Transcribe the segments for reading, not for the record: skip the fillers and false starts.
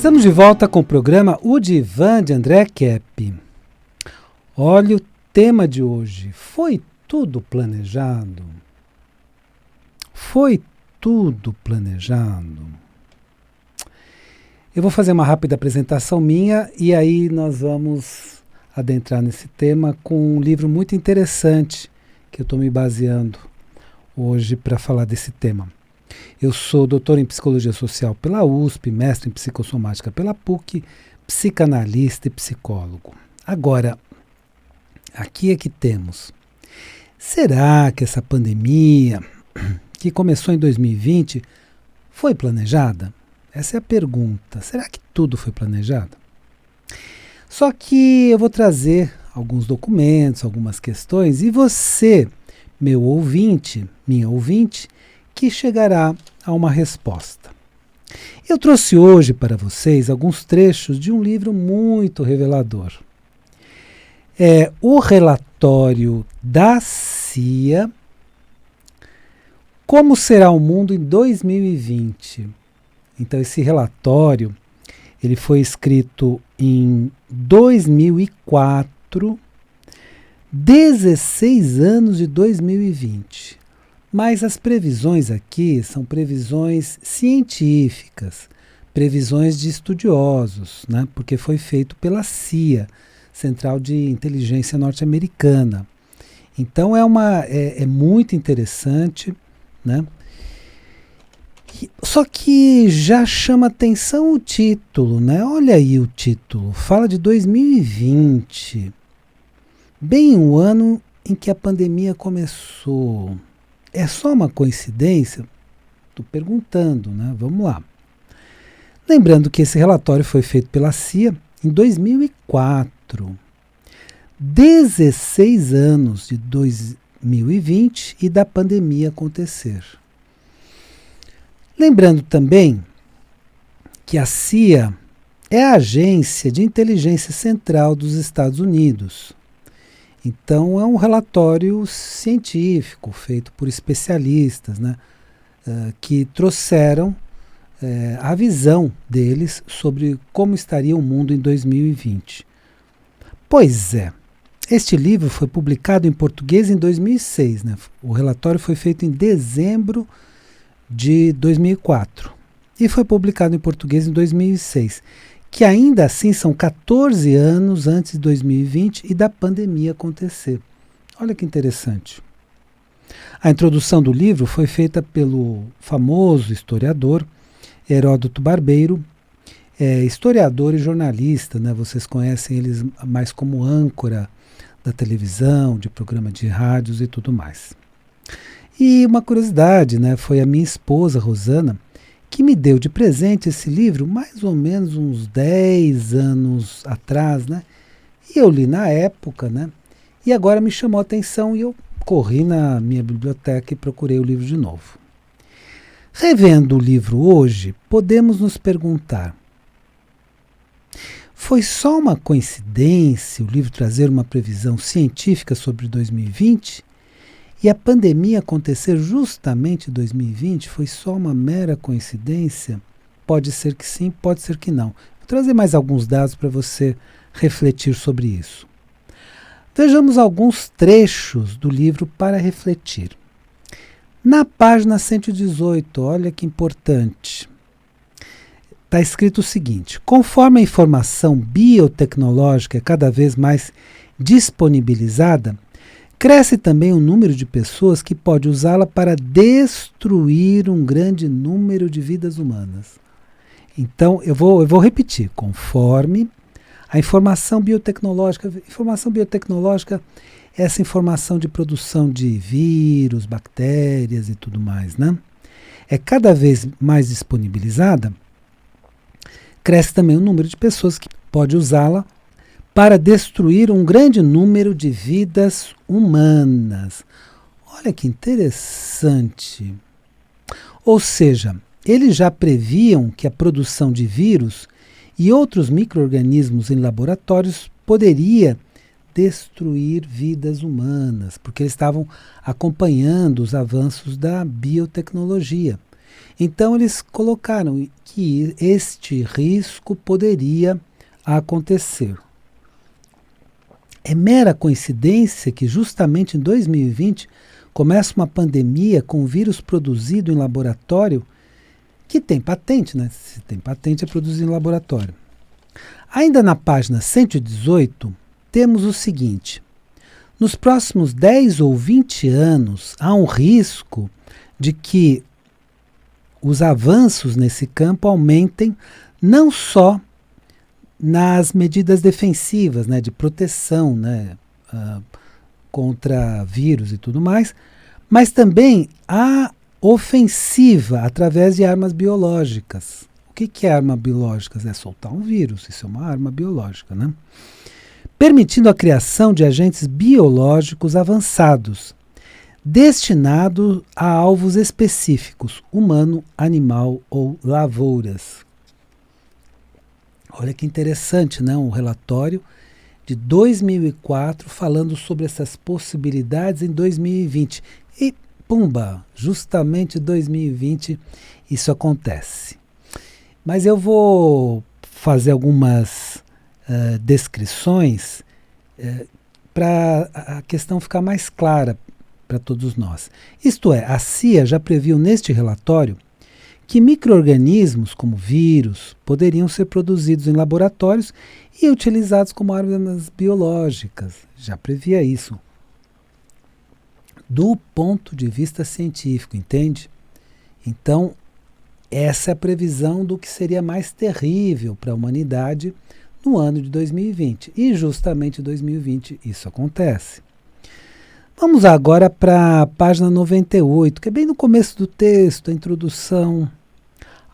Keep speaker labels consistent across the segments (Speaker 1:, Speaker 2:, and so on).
Speaker 1: Estamos de volta com o programa O Divã de André Kepp. Olha o tema de hoje. Foi tudo planejado? Foi tudo planejado? Eu vou fazer uma rápida apresentação minha e aí nós vamos adentrar nesse tema com um livro muito interessante que eu estou me baseando hoje para falar desse tema. Eu sou doutor em Psicologia Social pela USP, mestre em Psicossomática pela PUC, psicanalista e psicólogo. Agora, aqui é que temos. Será que essa pandemia, que começou em 2020, foi planejada? Essa é a pergunta. Será que tudo foi planejado? Só que eu vou trazer alguns documentos, algumas questões, e você, meu ouvinte, minha ouvinte, que chegará a uma resposta. Eu trouxe hoje para vocês alguns trechos de um livro muito revelador. É o relatório da CIA, Como Será o Mundo em 2020. Então esse relatório, ele foi escrito em 2004, 16 anos de 2020. Mas as previsões aqui são previsões científicas, previsões de estudiosos, né? Porque foi feito pela CIA, Central de Inteligência Norte-Americana. Então é muito interessante, né? Só que já chama atenção o título, né? Olha aí o título, fala de 2020, bem o ano em que a pandemia começou. É só uma coincidência? Estou perguntando, né? Vamos lá. Lembrando que esse relatório foi feito pela CIA em 2004. 16 anos de 2020 e da pandemia acontecer. Lembrando também que a CIA é a Agência de Inteligência Central dos Estados Unidos. Então é um relatório científico feito por especialistas, né, que trouxeram a visão deles sobre como estaria o mundo em 2020. Pois é, este livro foi publicado em português em 2006. Né? O relatório foi feito em dezembro de 2004 e foi publicado em português em 2006. Que ainda assim são 14 anos antes de 2020 e da pandemia acontecer. Olha que interessante. A introdução do livro foi feita pelo famoso historiador Heródoto Barbeiro, historiador e jornalista, né? Vocês conhecem eles mais como âncora da televisão, de programa de rádios e tudo mais. E uma curiosidade, né? Foi a minha esposa, Rosana, que me deu de presente esse livro mais ou menos uns 10 anos atrás, né? E eu li na época, né? E agora me chamou a atenção e eu corri na minha biblioteca e procurei o livro de novo. Revendo o livro hoje, podemos nos perguntar: foi só uma coincidência o livro trazer uma previsão científica sobre 2020? E a pandemia acontecer justamente em 2020 foi só uma mera coincidência? Pode ser que sim, pode ser que não. Vou trazer mais alguns dados para você refletir sobre isso. Vejamos alguns trechos do livro para refletir. Na página 118, olha que importante. Está escrito o seguinte: conforme a informação biotecnológica é cada vez mais disponibilizada, cresce também o número de pessoas que pode usá-la para destruir um grande número de vidas humanas. Então, eu vou repetir. Conforme a informação biotecnológica é essa informação de produção de vírus, bactérias e tudo mais, né? É cada vez mais disponibilizada, cresce também o número de pessoas que pode usá-la para destruir um grande número de vidas humanas. Olha que interessante. Ou seja, eles já previam que a produção de vírus e outros micro-organismos em laboratórios poderia destruir vidas humanas, porque eles estavam acompanhando os avanços da biotecnologia. Então eles colocaram que este risco poderia acontecer. É mera coincidência que justamente em 2020 começa uma pandemia com vírus produzido em laboratório que tem patente, né? Se tem patente é produzido em laboratório. Ainda na página 118, temos o seguinte: nos próximos 10 ou 20 anos, há um risco de que os avanços nesse campo aumentem não só nas medidas defensivas, né, de proteção, né, contra vírus e tudo mais, mas também a ofensiva através de armas biológicas. O que é arma biológica? É soltar um vírus, isso é uma arma biológica, né? Permitindo a criação de agentes biológicos avançados, destinados a alvos específicos, humano, animal ou lavouras. Olha que interessante, né? Um relatório de 2004 falando sobre essas possibilidades em 2020. E, pumba, justamente em 2020 isso acontece. Mas eu vou fazer algumas descrições para a questão ficar mais clara para todos nós. Isto é, a CIA já previu neste relatório que micro-organismos como vírus poderiam ser produzidos em laboratórios e utilizados como armas biológicas. Já previa isso. Do ponto de vista científico, entende? Então, essa é a previsão do que seria mais terrível para a humanidade no ano de 2020. E justamente em 2020 isso acontece. Vamos agora para a página 98, que é bem no começo do texto, a introdução.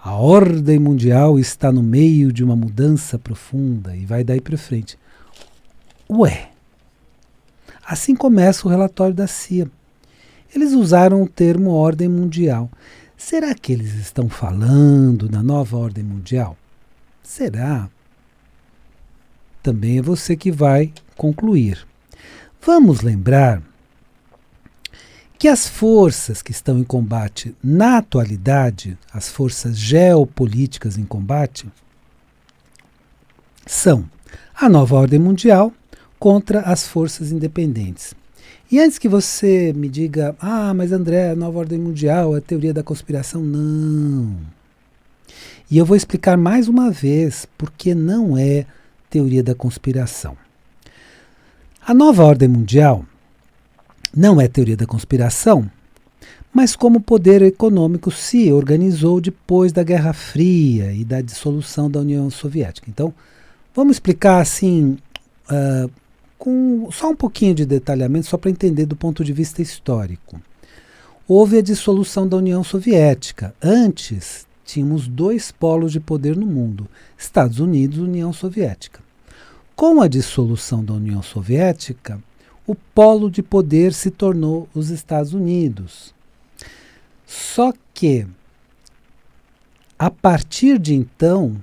Speaker 1: A ordem mundial está no meio de uma mudança profunda e vai daí para frente. Ué, assim começa o relatório da CIA. Eles usaram o termo ordem mundial. Será que eles estão falando da nova ordem mundial? Será? Também é você que vai concluir. Vamos lembrar que as forças que estão em combate na atualidade, as forças geopolíticas em combate, são a nova ordem mundial contra as forças independentes. E antes que você me diga, mas André, a nova ordem mundial é a teoria da conspiração, não. E eu vou explicar mais uma vez porque não é teoria da conspiração. A nova ordem mundial não é teoria da conspiração, mas como o poder econômico se organizou depois da Guerra Fria e da dissolução da União Soviética. Então, vamos explicar assim, com só um pouquinho de detalhamento, só para entender do ponto de vista histórico. Houve a dissolução da União Soviética. Antes, tínhamos dois polos de poder no mundo, Estados Unidos e União Soviética. Com a dissolução da União Soviética, o polo de poder se tornou os Estados Unidos. Só que, a partir de então,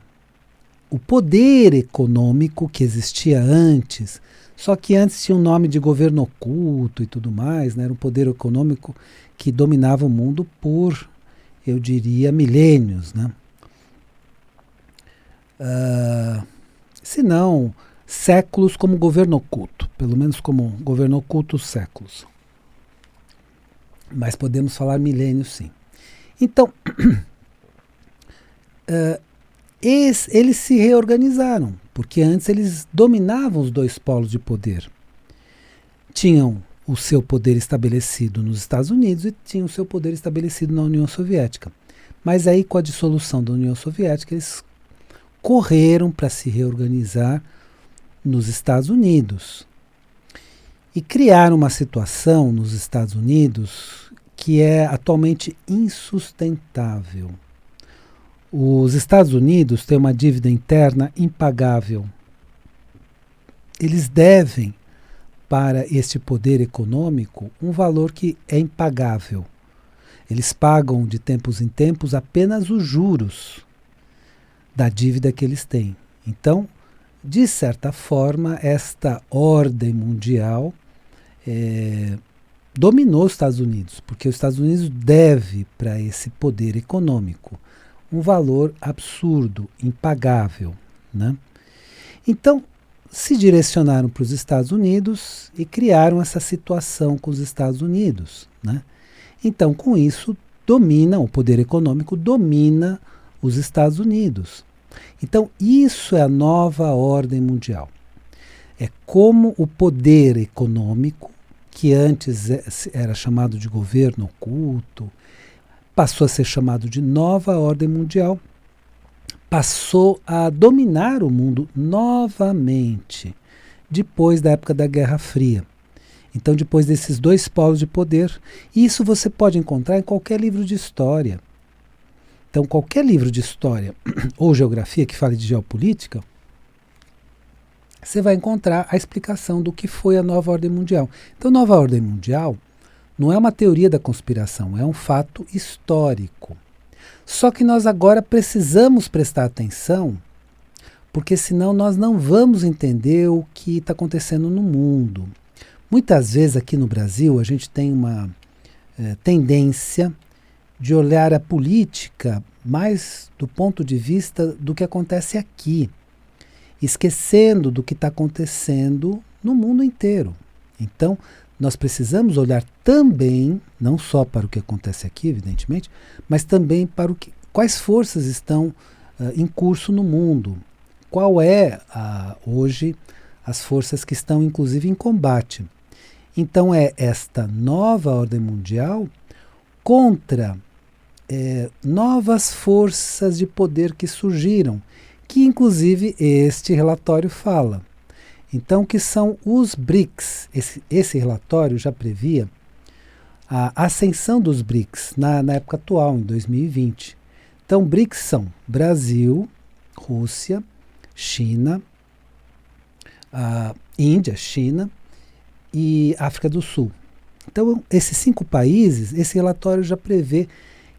Speaker 1: o poder econômico que existia antes, só que antes tinha um nome de governo oculto e tudo mais, né? Era um poder econômico que dominava o mundo por, eu diria, milênios, né? Se não, séculos como governo oculto, pelo menos como governo oculto, séculos. Mas podemos falar milênios, sim. Então, eles se reorganizaram, porque antes eles dominavam os dois polos de poder. Tinham o seu poder estabelecido nos Estados Unidos e tinham o seu poder estabelecido na União Soviética. Mas aí, com a dissolução da União Soviética, eles correram para se reorganizar nos Estados Unidos. E criaram uma situação nos Estados Unidos que é atualmente insustentável. Os Estados Unidos têm uma dívida interna impagável. Eles devem para este poder econômico um valor que é impagável. Eles pagam de tempos em tempos apenas os juros da dívida que eles têm. Então, de certa forma, esta ordem mundial dominou os Estados Unidos, porque os Estados Unidos deve para esse poder econômico um valor absurdo, impagável, né? Então, se direcionaram para os Estados Unidos e criaram essa situação com os Estados Unidos, né? Então, com isso, o poder econômico domina os Estados Unidos. Então, isso é a nova ordem mundial. É como o poder econômico, que antes era chamado de governo oculto, passou a ser chamado de nova ordem mundial, passou a dominar o mundo novamente, depois da época da Guerra Fria. Então, depois desses dois polos de poder, isso você pode encontrar em qualquer livro de história. Então, qualquer livro de história ou geografia que fale de geopolítica, você vai encontrar a explicação do que foi a nova ordem mundial. Então, nova ordem mundial não é uma teoria da conspiração, é um fato histórico. Só que nós agora precisamos prestar atenção, porque senão nós não vamos entender o que está acontecendo no mundo. Muitas vezes aqui no Brasil a gente tem uma tendência de olhar a política mais do ponto de vista do que acontece aqui, esquecendo do que está acontecendo no mundo inteiro. Então, nós precisamos olhar também, não só para o que acontece aqui, evidentemente, mas também para quais forças estão em curso no mundo. Qual é, hoje, as forças que estão, inclusive, em combate. Então, é esta nova ordem mundial contra novas forças de poder que surgiram, que, inclusive, este relatório fala. Então, que são os BRICS. Esse relatório já previa a ascensão dos BRICS na época atual, em 2020. Então, BRICS são Brasil, Rússia, China, Índia, China e África do Sul. Então, esses 5 países, esse relatório já prevê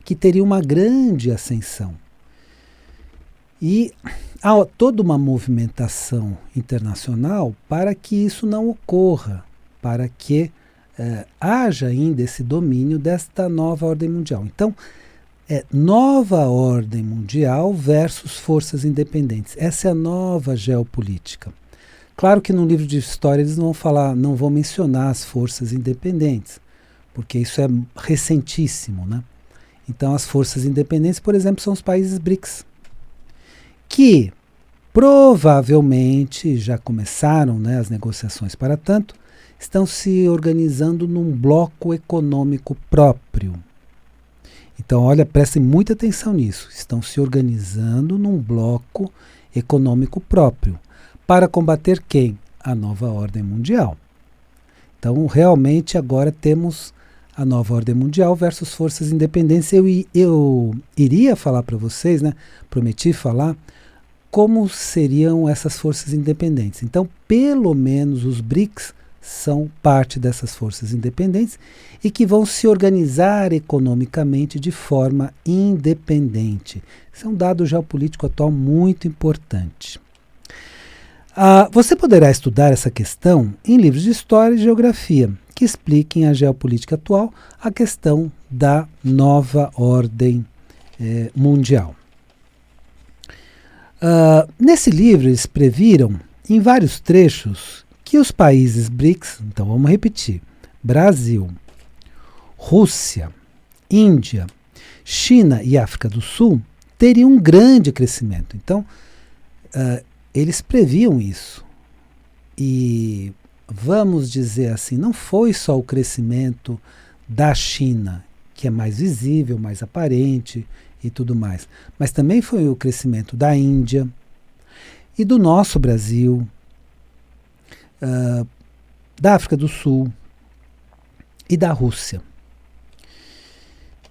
Speaker 1: que teria uma grande ascensão. E há toda uma movimentação internacional para que isso não ocorra, para que haja ainda esse domínio desta nova ordem mundial. Então, nova ordem mundial versus forças independentes. Essa é a nova geopolítica. Claro que no livro de história eles não vão mencionar as forças independentes, porque isso é recentíssimo, né? Então, as forças independentes, por exemplo, são os países BRICS, que provavelmente já começaram, né, as negociações para tanto, estão se organizando num bloco econômico próprio. Então, olha, prestem muita atenção nisso. Estão se organizando num bloco econômico próprio. Para combater quem? A nova ordem mundial. Então, realmente, agora temos a nova ordem mundial versus forças independentes. Eu iria falar para vocês, né, prometi falar, como seriam essas forças independentes. Então, pelo menos os BRICS são parte dessas forças independentes e que vão se organizar economicamente de forma independente. Isso é um dado geopolítico atual muito importante. Você poderá estudar essa questão em livros de história e geografia, que expliquem a geopolítica atual, a questão da nova ordem mundial. Nesse livro eles previram, em vários trechos, que os países BRICS, então vamos repetir, Brasil, Rússia, Índia, China e África do Sul, teriam um grande crescimento. Então, eles previam isso. E, vamos dizer assim, não foi só o crescimento da China, que é mais visível, mais aparente e tudo mais, mas também foi o crescimento da Índia e do nosso Brasil, da África do Sul e da Rússia.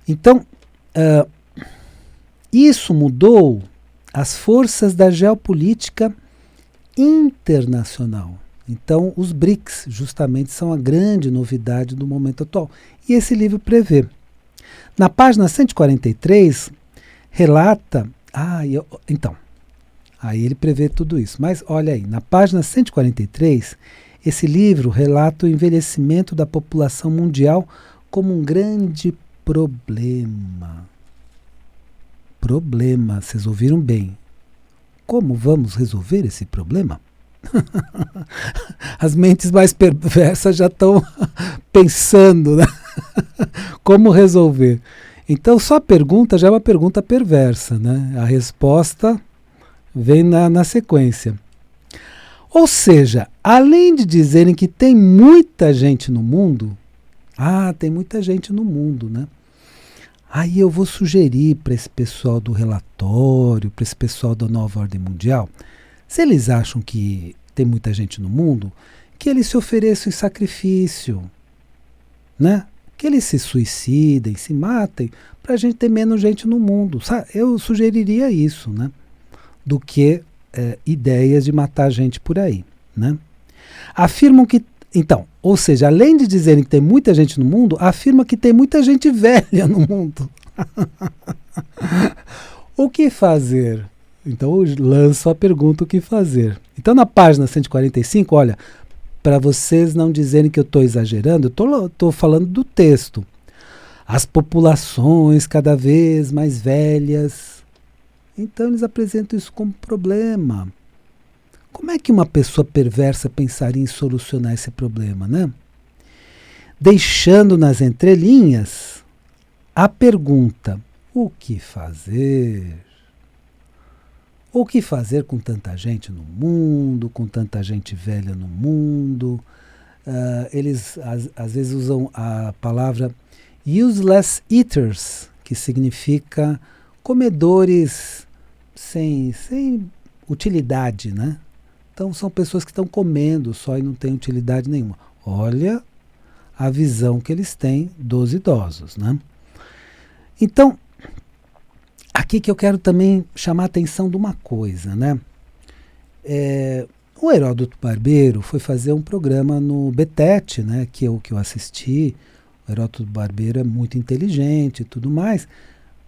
Speaker 1: Então, isso mudou as forças da geopolítica internacional. Então, os BRICS justamente são a grande novidade do momento atual. E esse livro prevê. Na página 143, relata... então, aí ele prevê tudo isso. Mas olha aí, na página 143, Esse livro relata o envelhecimento da população mundial como um grande problema. Problema, vocês ouviram bem. Como vamos resolver esse problema? As mentes mais perversas já estão pensando, né? Como resolver. Então, só a pergunta já é uma pergunta perversa, né? A resposta vem na sequência. Ou seja, além de dizerem que tem muita gente no mundo, tem muita gente no mundo, né? Aí eu vou sugerir para esse pessoal do relatório, para esse pessoal da Nova Ordem Mundial, se eles acham que tem muita gente no mundo, que eles se ofereçam em sacrifício, né? Que eles se suicidem, se matem, para a gente ter menos gente no mundo. Eu sugeriria isso, né? Do que ideias de matar gente por aí, né? Afirmam que, então, ou seja, além de dizerem que tem muita gente no mundo, afirma que tem muita gente velha no mundo. O que fazer? Então eu lanço a pergunta: o que fazer? Então na página 145, olha, para vocês não dizerem que eu estou exagerando, eu estou falando do texto. As populações cada vez mais velhas. Então eles apresentam isso como problema. Como é que uma pessoa perversa pensaria em solucionar esse problema, né? Deixando nas entrelinhas a pergunta: o que fazer? O que fazer com tanta gente no mundo, com tanta gente velha no mundo? Eles às vezes usam a palavra useless eaters, que significa comedores sem utilidade, né? Então são pessoas que estão comendo só e não têm utilidade nenhuma. Olha a visão que eles têm dos idosos, né? Então, aqui que eu quero também chamar a atenção de uma coisa, né? O Heródoto Barbeiro foi fazer um programa no Betete, né? Que eu assisti. O Heródoto Barbeiro é muito inteligente e tudo mais,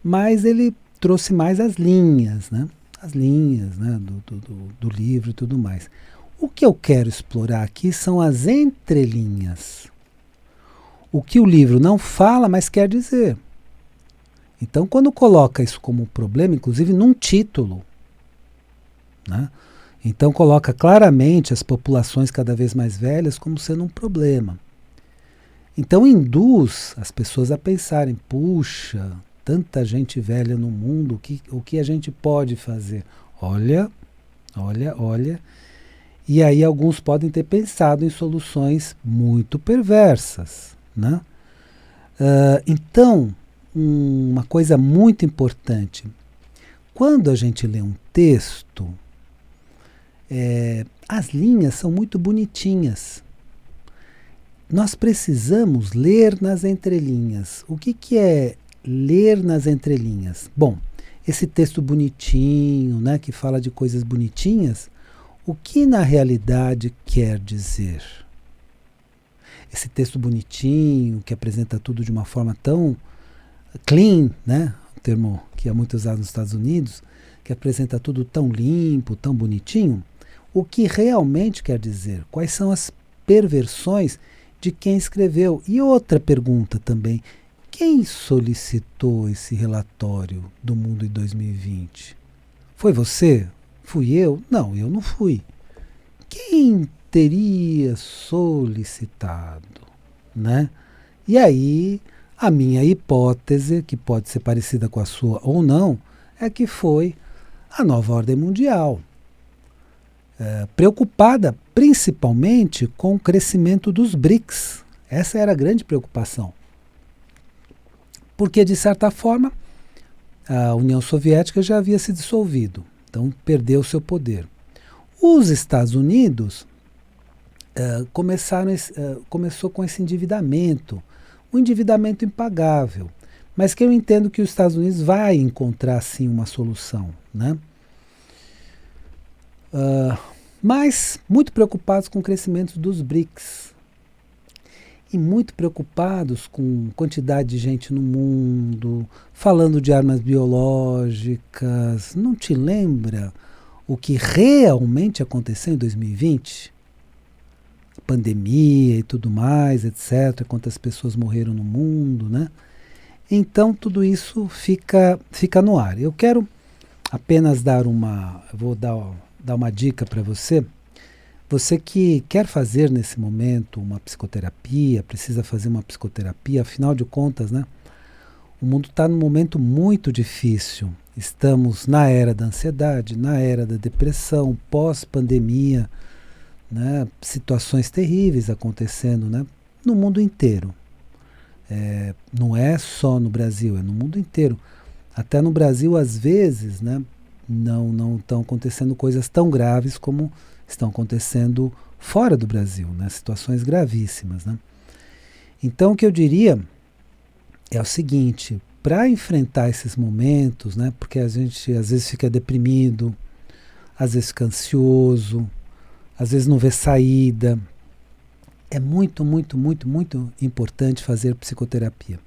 Speaker 1: mas ele trouxe mais as linhas, né? As linhas, né, do livro e tudo mais. O que eu quero explorar aqui são as entrelinhas. O que o livro não fala, mas quer dizer. Então, quando coloca isso como um problema, inclusive num título, né, então coloca claramente as populações cada vez mais velhas como sendo um problema. Então induz as pessoas a pensarem: puxa, tanta gente velha no mundo, o que a gente pode fazer? Olha. E aí alguns podem ter pensado em soluções muito perversas, né? Então, uma coisa muito importante: quando a gente lê um texto, as linhas são muito bonitinhas. Nós precisamos ler nas entrelinhas. O que é ler nas entrelinhas? Bom, esse texto bonitinho, né, que fala de coisas bonitinhas, o que na realidade quer dizer? Esse texto bonitinho, que apresenta tudo de uma forma tão clean, né, um termo que é muito usado nos Estados Unidos, que apresenta tudo tão limpo, tão bonitinho, o que realmente quer dizer? Quais são as perversões de quem escreveu? E outra pergunta também: quem solicitou esse relatório do mundo em 2020? Foi você? Fui eu? Não, eu não fui. Quem teria solicitado, né? E aí, a minha hipótese, que pode ser parecida com a sua ou não, é que foi a Nova Ordem Mundial, preocupada principalmente com o crescimento dos BRICS. Essa era a grande preocupação. Porque, de certa forma, a União Soviética já havia se dissolvido, então perdeu seu poder. Os Estados Unidos começou com esse endividamento, um endividamento impagável, mas que eu entendo que os Estados Unidos vai encontrar, sim, uma solução, né? Mas muito preocupados com o crescimento dos BRICS e muito preocupados com a quantidade de gente no mundo, falando de armas biológicas. Não te lembra o que realmente aconteceu em 2020? pandemia e tudo mais, etc., quantas pessoas morreram no mundo, né? Então tudo isso fica no ar. Eu quero apenas vou dar uma dica para você. Você que quer fazer nesse momento uma psicoterapia, precisa fazer uma psicoterapia, afinal de contas, né? O mundo está num momento muito difícil. Estamos na era da ansiedade, na era da depressão, pós-pandemia, né? Situações terríveis acontecendo, né? No mundo inteiro. Não é só no Brasil, é no mundo inteiro. Até no Brasil, às vezes, né? Não estão acontecendo coisas tão graves como estão acontecendo fora do Brasil, né? Situações gravíssimas, né? Então, o que eu diria é o seguinte: para enfrentar esses momentos, né? Porque a gente às vezes fica deprimido, às vezes fica ansioso, às vezes não vê saída. É muito, muito, muito, muito importante fazer psicoterapia.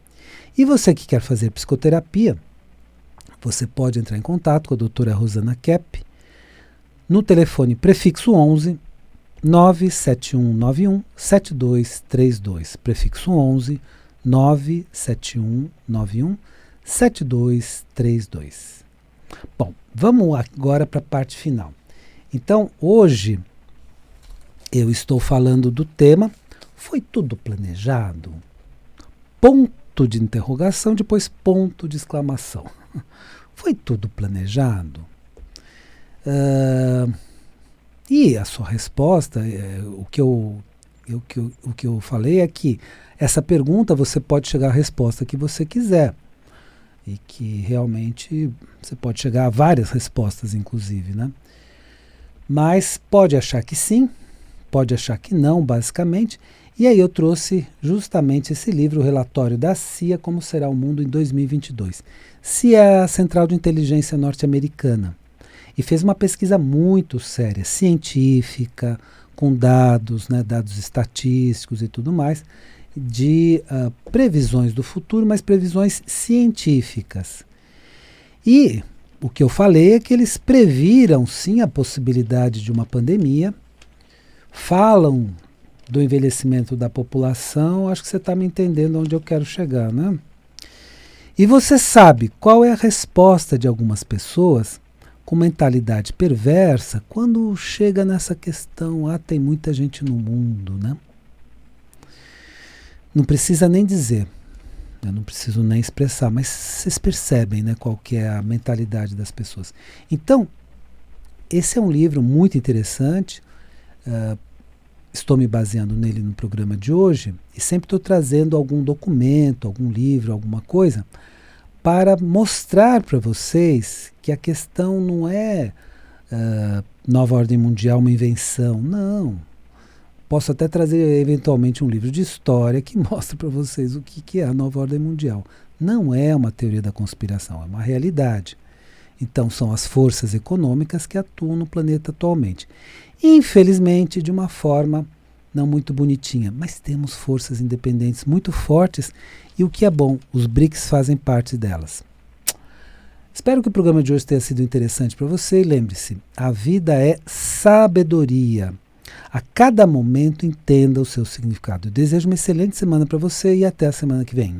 Speaker 1: E você que quer fazer psicoterapia, você pode entrar em contato com a doutora Rosana Kepp no telefone prefixo 11 97191 7232. Prefixo 11 97191 7232. Bom, vamos agora para a parte final. Então, hoje eu estou falando do tema "Foi tudo planejado?" Ponto de interrogação, depois ponto de exclamação. Foi tudo planejado? E a sua resposta, o que eu falei é que essa pergunta você pode chegar à resposta que você quiser. E que realmente você pode chegar a várias respostas, inclusive, né? Mas pode achar que sim, pode achar que não, basicamente. E aí eu trouxe justamente esse livro, o relatório da CIA, Como Será o Mundo em 2022. CIA é a Central de Inteligência Norte-Americana. E fez uma pesquisa muito séria, científica, com dados, né, dados estatísticos e tudo mais, de previsões do futuro, mas previsões científicas. E o que eu falei é que eles previram sim a possibilidade de uma pandemia, falam do envelhecimento da população. Acho que você está me entendendo onde eu quero chegar, né? E você sabe qual é a resposta de algumas pessoas com mentalidade perversa quando chega nessa questão: tem muita gente no mundo, né? Não precisa nem dizer, eu não preciso nem expressar, mas vocês percebem, né, qual que é a mentalidade das pessoas. Então, esse é um livro muito interessante, estou me baseando nele no programa de hoje, e sempre estou trazendo algum documento, algum livro, alguma coisa, para mostrar para vocês que a questão não é nova ordem mundial, uma invenção, não. Posso até trazer eventualmente um livro de história que mostra para vocês o que é a nova ordem mundial. Não é uma teoria da conspiração, é uma realidade. Então são as forças econômicas que atuam no planeta atualmente. Infelizmente, de uma forma não muito bonitinha, mas temos forças independentes muito fortes e o que é bom, os BRICS fazem parte delas. Espero que o programa de hoje tenha sido interessante para você e lembre-se, a vida é sabedoria. A cada momento entenda o seu significado. Eu desejo uma excelente semana para você e até a semana que vem.